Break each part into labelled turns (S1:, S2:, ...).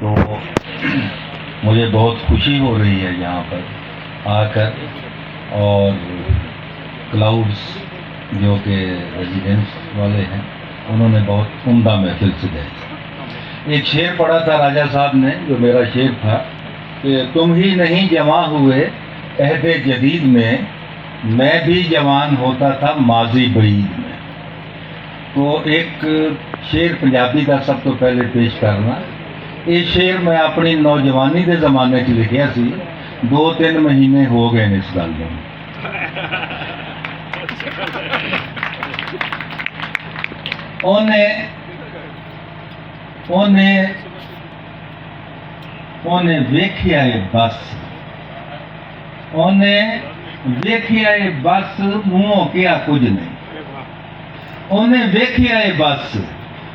S1: تو مجھے بہت خوشی ہو رہی ہے یہاں پر آ کر، اور کلاؤڈس جو کہ ریزیڈنس والے ہیں انہوں نے بہت عمدہ محفل سجائی۔ ایک شعر پڑھا تھا راجہ صاحب نے، جو میرا شعر تھا کہ تم ہی نہیں جمع ہوئے عہد جدید میں بھی جوان ہوتا تھا ماضی بعید میں۔ تو ایک شعر پنجابی کا سب تو پہلے پیش کرنا۔ یہ شعر میں اپنی نوجوانی کے زمانے چ لکھیا سی، 2-3 مہینے ہو گئے اس گل میں۔ انہیں ویکھیا ہے بس، انہیں ویکھیا ہے بس، منہوں کیا کچھ نہیں۔ انہیں ویکھیا ہے بس،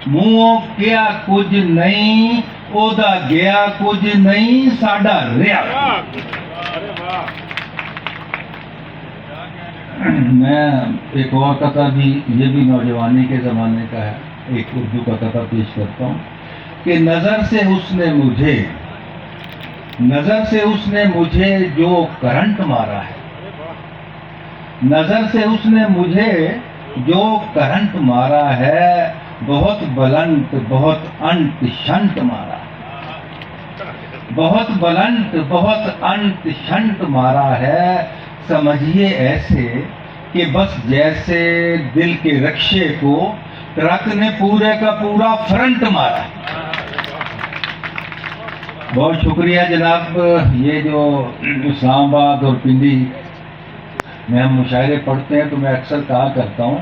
S1: منہوں کیا کچھ نہیں، اودا گیا کچھ نہیں، ساڈا رہیا۔ میں ایک اور قطعہ بھی، یہ بھی نوجوانی کے زمانے کا ہے، ایک اردو کا قطعہ پیش کرتا ہوں کہ نظر سے اس نے مجھے جو کرنٹ مارا ہے، نظر سے اس نے مجھے جو کرنٹ مارا ہے، بہت بلند بہت انت شنت مارا ہے، بہت بلند بہت انت شنت مارا ہے، سمجھیے ایسے کہ بس جیسے دل کے رکشے کو ٹرک نے پورے کا پورا فرنٹ مارا۔ بہت شکریہ جناب۔ یہ جو اسلام آباد اور پنڈی میں ہم مشاعرے پڑھتے ہیں تو میں اکثر کہا کرتا ہوں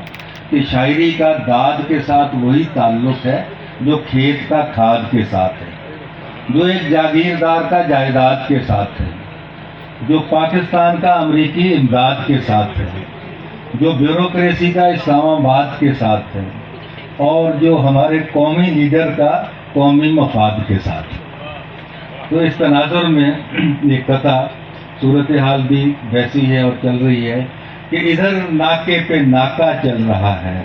S1: کہ شاعری کا داد کے ساتھ وہی تعلق ہے جو کھیت کا کھاد کے ساتھ ہے، جو ایک جاگیردار کا جائیداد کے ساتھ ہے، جو پاکستان کا امریکی امداد کے ساتھ ہے، جو بیوروکریسی کا اسلام آباد کے ساتھ ہے، اور جو ہمارے قومی لیڈر کا قومی مفاد کے ساتھ ہے۔ تو اس تناظر میں یہ قطعہ صورتحال بھی ویسی ہے اور چل رہی ہے کہ ادھر ناکے پہ ناکا چل رہا ہے،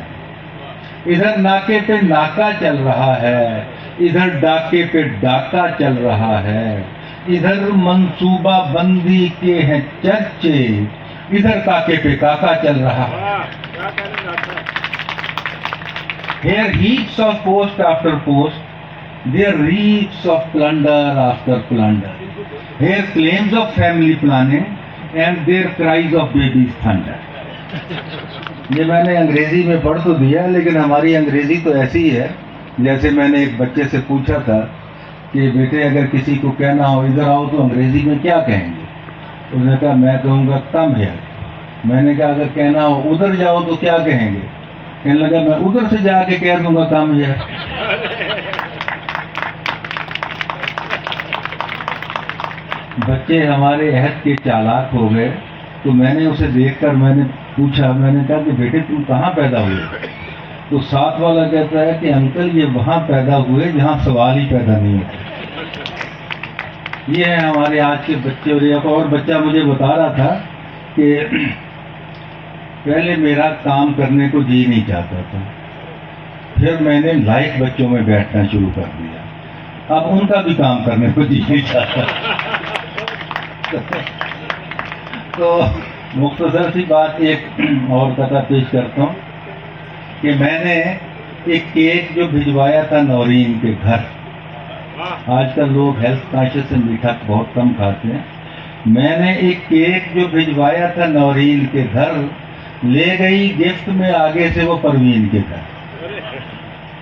S1: ادھر ناکے پہ ناکا چل رہا ہے، ادھر ڈاکے پہ ڈاکا چل رہا ہے، ادھر منصوبہ بندی کے ہیں چرچے، ادھر کاکے پہ کاکا چل رہا ہے۔ Here heaps of post after post, there reeks of plunder after plunder. Here claims of family planning and there cries of babies thunder. یہ میں نے انگریزی میں پڑھ تو دیا، لیکن ہماری انگریزی تو ایسی ہے جیسے میں نے ایک بچے سے پوچھا تھا کہ بیٹے اگر کسی کو کہنا ہو ادھر آؤ تو انگریزی میں کیا کہیں گے؟ اس نے کہا میں کہوں گا کم ہے۔ میں نے کہا اگر کہنا ہو ادھر جاؤ تو کیا کہیں گے؟ کہنے لگا میں ادھر سے جا کے کہہ دوں گا کم ہے۔ بچے ہمارے عہد کے چالاک ہو گئے تو میں نے اسے دیکھ کر میں نے پوچھا، میں نے کہا کہ بیٹے تم کہاں پیدا ہوئے؟ تو ساتھ والا کہتا ہے کہ انکل یہ وہاں پیدا ہوئے جہاں سوال ہی پیدا نہیں ہوتے۔ یہ ہے ہمارے آج کے بچے۔ اور ایک اور بچہ مجھے بتا رہا تھا کہ پہلے میرا کام کرنے کو جی نہیں چاہتا تھا، پھر میں نے لائق بچوں میں بیٹھنا شروع کر دیا، اب ان کا بھی کام کرنے کو جی نہیں چاہتا۔ تو مختصر سی بات ایک اور قطعہ پیش کرتا ہوں کہ میں نے ایک کیک جو بھجوایا تھا نورین کے گھر، آج کل لوگ ہیلتھ کانشیس سے میٹھا بہت کم کھاتے ہیں، میں نے ایک کیک جو بھجوایا تھا نورین کے گھر، لے گئی گفٹ میں آگے سے وہ پروین کے گھر،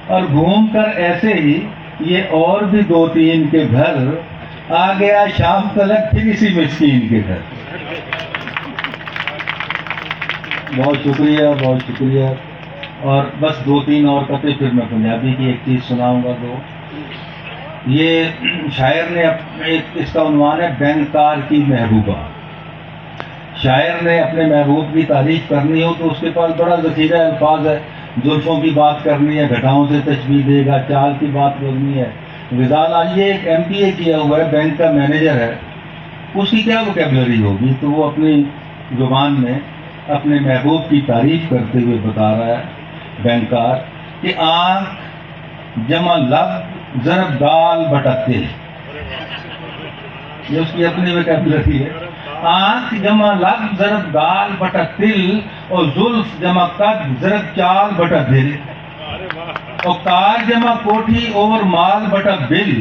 S1: اور گھوم کر ایسے ہی یہ اور بھی 2-3 کے گھر آ گیا شام تلک پھر اسی مسکین کے گھر۔ بہت شکریہ، بہت شکریہ۔ اور بس 2-3 اور قطعے پھر میں پنجابی کی ایک چیز سناؤں گا۔ تو یہ شاعر نے اس کا عنوان ہے بینکار کی محبوبہ۔ شاعر نے اپنے محبوب کی تعریف کرنی ہو تو اس کے پاس بڑا ذخیرہ الفاظ ہے، زلفوں کی بات کرنی ہے، گھٹاؤں سے تشبیہ دے گا، چال کی بات کرنی ہے۔ غزال آئیے ایک MBA کیا ہوا ہے، بینک کا مینیجر ہے، اس کی کیا ووکیبلری ہوگی؟ تو وہ اپنی زبان میں اپنے محبوب کی تعریف کرتے ہوئے بتا رہا ہے بینکار کہ آنکھ جمع لب ضرب گال بٹکتے، یہ اس کی اپنی ویکیبلری ہے. آنکھ جمع لب ضرب دال بٹا تل اور زلف جمع قد ضرب چال بٹا دل اور کار جمع کوٹھی اور مال بٹا بل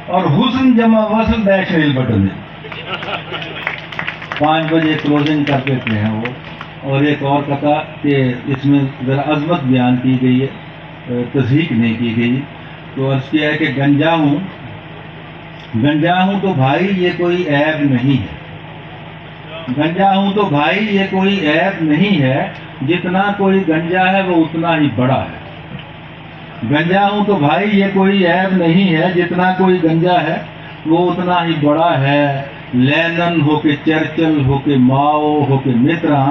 S1: اور حسن جمع وصل ڈیش ریل بٹا دل. 5 بجے کلوزنگ کر دیتے ہیں وہ. اور ایک اور قطع کہ اس میں ذرا عظمت بیان کی گئی ہے، تصحیح نہیں کی گئی. تو عرض کیا ہے کہ گنجا ہوں تو بھائی یہ کوئی عیب نہیں ہے. گنجا ہوں تو بھائی یہ کوئی عیب نہیں ہے، جتنا کوئی گنجا ہے وہ اتنا ہی بڑا ہے. گنجا ہوں تو بھائی یہ کوئی عیب نہیں ہے، جتنا کوئی گنجا ہے وہ اتنا ہی بڑا ہے. لینن ہو کے چرچل ہو کے ماؤ ہو کے مترا،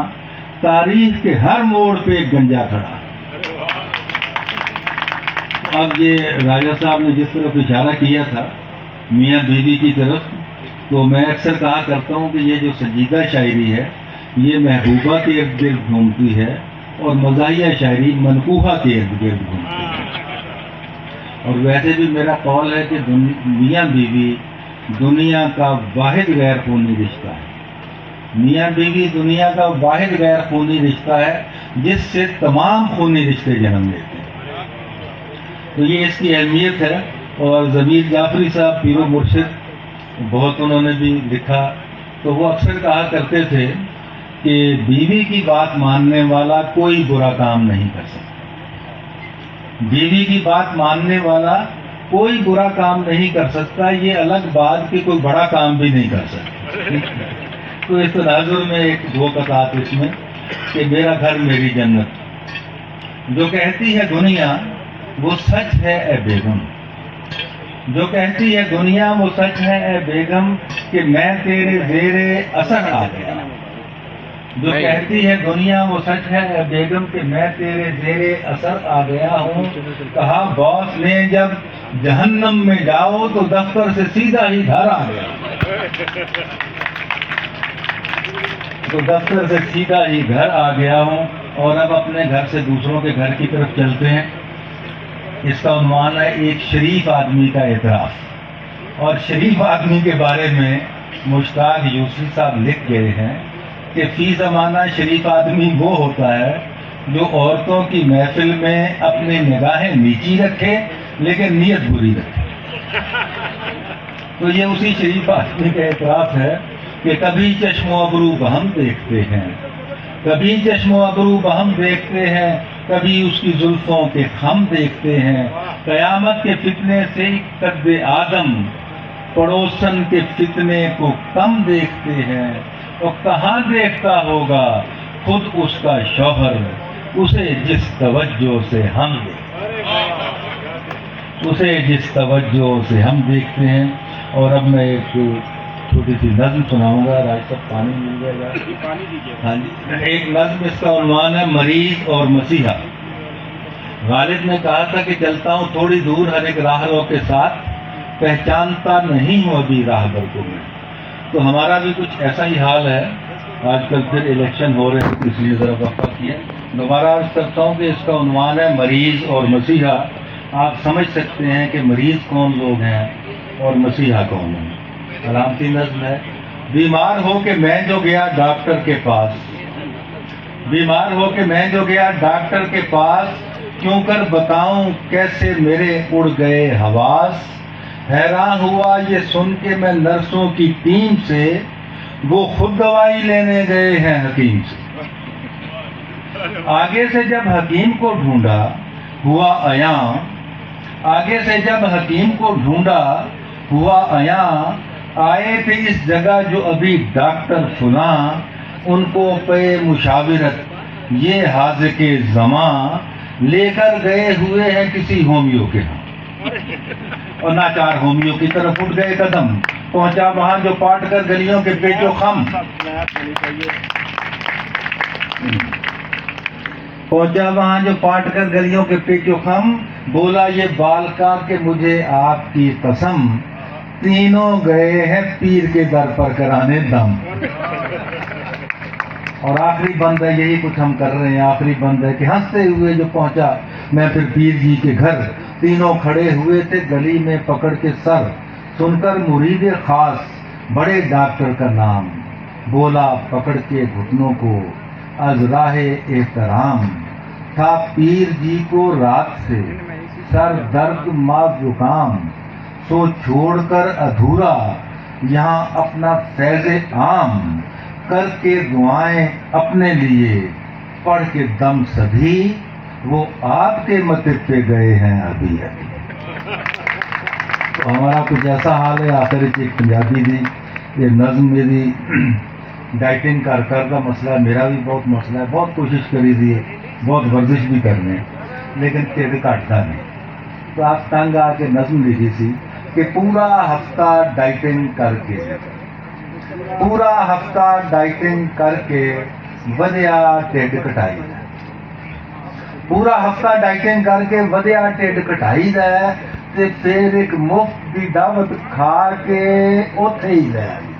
S1: تاریخ کے ہر موڑ پہ ایک گنجا کھڑا. اب یہ راجہ صاحب نے جس طرف اشارہ کیا تھا میاں بیوی کی طرف، تو میں اکثر کہا کرتا ہوں کہ یہ جو سنجیدہ شاعری ہے یہ محبوبہ کے ارد گرد گھومتی ہے اور مزاحیہ شاعری منقوحہ کے ارد گرد گھومتی ہے. اور ویسے بھی میرا قول ہے کہ میاں بیوی دنیا کا واحد غیر خونی رشتہ ہے. میاں بیوی دنیا کا واحد غیر خونی رشتہ ہے جس سے تمام خونی رشتے جنم لیتے ہیں. تو یہ اس کی اہمیت ہے. اور ضمیر جعفری صاحب پیر و مرشد بہت انہوں نے بھی لکھا، تو وہ اکثر کہا کرتے تھے کہ بیوی کی بات ماننے والا کوئی برا کام نہیں کر سکتا. بیوی کی بات ماننے والا کوئی برا کام نہیں کر سکتا. یہ الگ بات کہ کوئی بڑا کام بھی نہیں کر سکتا. تو اس تناظر میں ایک دو قطعات اس میں کہ میرا گھر میری جنت، جو کہتی ہے دنیا وہ سچ ہے اے بیگم. جو کہتی ہے دنیا وہ سچ ہے اے بیگم کہ میں تیرے زیر اثر آ گیا. جو کہتی ہے دنیا وہ سچ ہے اے بیگم کہ میں تیرے زیر اثر آ گیا ہوں. کہا باس نے جب جہنم میں جاؤ تو دفتر سے سیدھا ہی گھر آ گیا. تو دفتر سے سیدھا ہی گھر آ گیا ہوں. اور اب اپنے گھر سے دوسروں کے گھر کی طرف چلتے ہیں. اس کا عنوان ہے ایک شریف آدمی کا اعتراف. اور شریف آدمی کے بارے میں مشتاق یوسفی صاحب لکھ گئے ہیں کہ فی زمانہ شریف آدمی وہ ہوتا ہے جو عورتوں کی محفل میں اپنی نگاہیں نیچی رکھے لیکن نیت بری رکھے. تو یہ اسی شریف آدمی کا اعتراف ہے کہ کبھی چشم و ابرو بہم دیکھتے ہیں، کبھی چشم و ابرو بہم دیکھتے ہیں، کبھی اس کی زلفوں کے خم دیکھتے ہیں. قیامت کے فتنے سے قد آدم پڑوسن کے فتنے کو کم دیکھتے ہیں. اور کہاں دیکھتا ہوگا خود اس کا شوہر اسے جس توجہ سے ہم دیکھتے ہیں، اسے جس توجہ سے ہم دیکھتے ہیں. اور اب میں ایک چھوٹی سی نظم سناؤں گا. راج صاحب پانی مل جائے گا؟ ہاں جی. ایک نظم اس کا عنوان ہے مریض اور مسیحا. غالب نے کہا تھا کہ چلتا ہوں تھوڑی دور ہر ایک راہرو کے ساتھ، پہچانتا نہیں ہوں ابھی راہبر کو میں. تو ہمارا بھی کچھ ایسا ہی حال ہے. آج کل پھر الیکشن ہو رہے ہیں اس لیے ذرا وقفہ کیا. دوبارہ عرض کرتا ہوں کہ اس کا عنوان ہے مریض اور مسیحا. آپ سمجھ سکتے ہیں کہ مریض کون لوگ ہیں اور مسیحا کون ہیں. علامتی نظم ہے. بیمار ہو کے میں جو گیا ڈاکٹر کے پاس، بیمار ہو کے میں جو گیا ڈاکٹر کے پاس، کیوں کر بتاؤں کیسے میرے اڑ گئے حواس. حیران ہوا یہ سن کے میں نرسوں کی ٹیم سے، وہ خود دوائی لینے گئے ہیں حکیم سے. آگے سے جب حکیم کو ڈھونڈا ہوا عیاں، آگے سے جب حکیم کو ڈھونڈا ہوا عیاں، آئے تھے اس جگہ جو ابھی ڈاکٹر فلاں، ان کو پے مشاورت یہ حاذق زماں، لے کر گئے ہوئے ہیں کسی ہومیو کے ہاں. اور ناچار ہومیو کی طرف اٹھ گئے قدم، پہنچا وہاں جو پاٹ کر گلیوں کے پیچ و خم، پہنچا وہاں جو پاٹ کر گلیوں کے پیچ و خم. بولا یہ بال کا کہ مجھے آپ کی قسم، تینوں گئے ہیں پیر کے در پر کرانے دم. اور آخری بند ہے، یہی کچھ ہم کر رہے ہیں. آخری بند ہے کہ ہنستے ہوئے جو پہنچا میں پھر پیر جی کے گھر، تینوں کھڑے ہوئے تھے گلی میں پکڑ کے سر. سن کر مرید خاص بڑے ڈاکٹر کا نام بولا پکڑ کے گھٹنوں کو از راہ احترام، تھا پیر جی کو رات سے سر درد ماں زکام، سو چھوڑ کر ادھورا یہاں اپنا فیض عام، کر کے دعائیں اپنے لیے پڑھ کے دم سبھی، وہ آپ کے متے پہ گئے ہیں ابھی ابھی۔ تو ہمارا کچھ ایسا حال ہے، آخر ایک پنجابی دی یہ نظم میری ڈائٹنگ کر کا مسئلہ ہے، میرا بھی بہت مسئلہ ہے، بہت کوشش کری دی ہے، بہت ورزش بھی کرنے لیکن ٹھڈ کٹتا نہیں۔ تو آپ تنگ آ کے نظم لکھی سی کہ پورا ہفتہ ڈائٹنگ کر کے، پورا ہفتہ ڈائٹنگ کر کے ودیا ٹھڈ کٹائی، پورا ہفتہ ڈائٹنگ کر کے ودیا ٹھڈ کٹائی دا ہے، تے پھر ایک مفت دی دعوت کھا کے اوتھے ہی لے آئی۔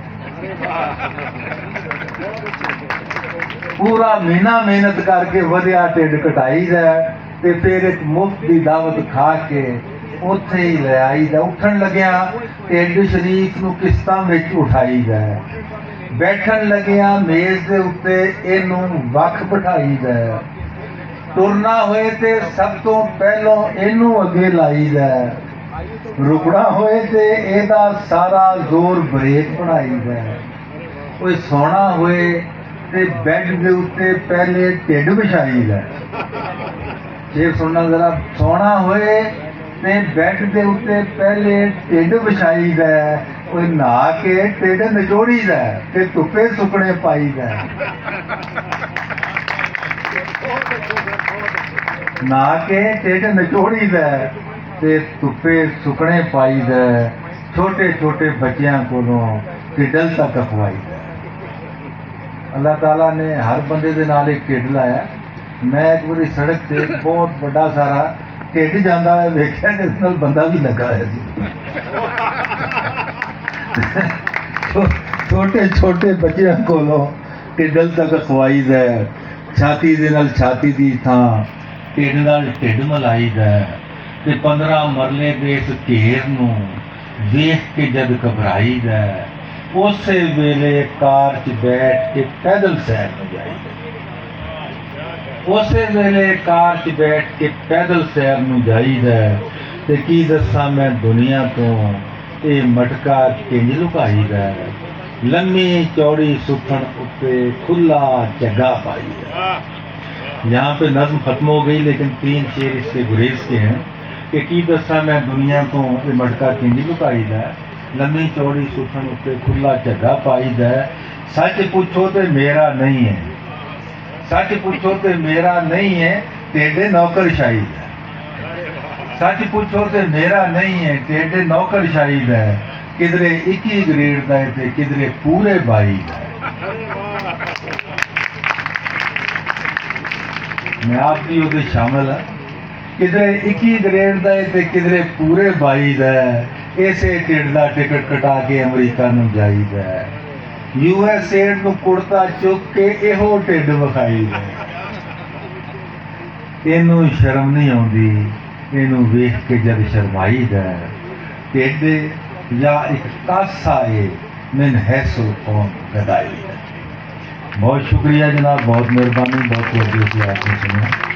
S1: پورا مہینہ محنت کر کے ودیا ٹھڈ کٹائی دا ہے، تے پھر ایک مفت دی دعوت کھا کے اوتھے ہی لے آئی دا۔ اٹھن لگیا ٹھڈ شریف نو قسطاں وچ اٹھائی دا ہے، بیٹھن لگیا میز دے اوتے اینوں وکھ بٹھائی دا ہے، ٹرنا ہوئے تے سب تو پہلوں اینوں اگے لائی دا ہے، رکنا ہوئے تے ایدا سارا زور بریک بنائی دا ہے، کوئی سونا ہوئے تے بیڈ دے اوتے پہلے ٹھڈ بچھائی دا ہے۔ یہ سننا ذرا، سونا ہوئے تے بیڈ دے اوتے پہلے ٹھڈ بچھائی دا ہے، کوئی نہا کے ٹھڈ نچوڑی دا ہے تے دھوپے سکنے پائی دا ہے، نہا کے ٹھڈ نچوڑی دا ہے تے دھوپے سکنے پائی دا ہے، چھوٹے چھوٹے بچیاں کولوں ٹھڈل تک اخوائی دا ہے۔ اللہ تعالیٰ نے ہر بندے دے نال ایک ٹھڈ لایا۔ میں ایک باری سڑک تے بہت بڑا سارا ٹھڈ جانا ہے، دیکھا کہ اس نال بندہ بھی لگا ہے سی۔ چھوٹے چھوٹے بچیاں کولوں ٹھڈل تک اخوائی دا ہے، چھاتی دے نال چھاتی دی تھاں ٹھڈ نال ٹھڈ ملائی دا ہے، تے 15 مرلے دے اس گھیر نو ویکھ کے جد گھبرائی دا ہے، اسی ویلے کار چ بیٹھ کے پیدل سیر نو جائی دا، اسی ویلے کار چ بیٹھ کے پیدل سیر نو جائی دا ہے، تے کی دساں میں دنیا تو اے مٹکا کنج لکائی دا ہے، لمبی چوڑی سکھن اتے کھلا چگا پائی دا۔ یہاں پہ نظم ختم ہو گئی لیکن 3 شعر اس کے گریز کے ہیں کہ کی دساں میں دنیا تو اے مٹکا کنج لکائی دا ہے، لمبی چوڑی سکھن اتے کھلا چگا پائی دا ہے، سچ پوچھو تے میرا نہیں ہے، سچ پوچھو تے میرا نہیں ہے ٹیڈے نوکر شاہد ہے، سچ پوچھو تے میرا نہیں ہے ٹیڈے نوکر شاہد ہے، کدھرے 21 گریڈ دا ہے تے کدھرے پورے 22 دا ہے۔ میں آپ بھی وہ شامل ہوں، کدھرے 21 گریڈ دا ہے تے کدھرے پورے 22 دا ہے، ایسے ٹھڈ دا ٹکٹ کٹا کے امریکہ نو جائی دا ہے، یو ایس اے نو کڑتا چک کے ایہو ٹھڈ وکھائی دا ہے، اینوں شرم نہیں آندی، اینوں ویکھ کے جد شرمائی دا ہے، ٹھڈ یا ایک کاسا ہے من حیث القوم گدائی ہے۔ بہت شکریہ جناب، بہت مہربانی، بہت توجہ سے آپ نے سنا۔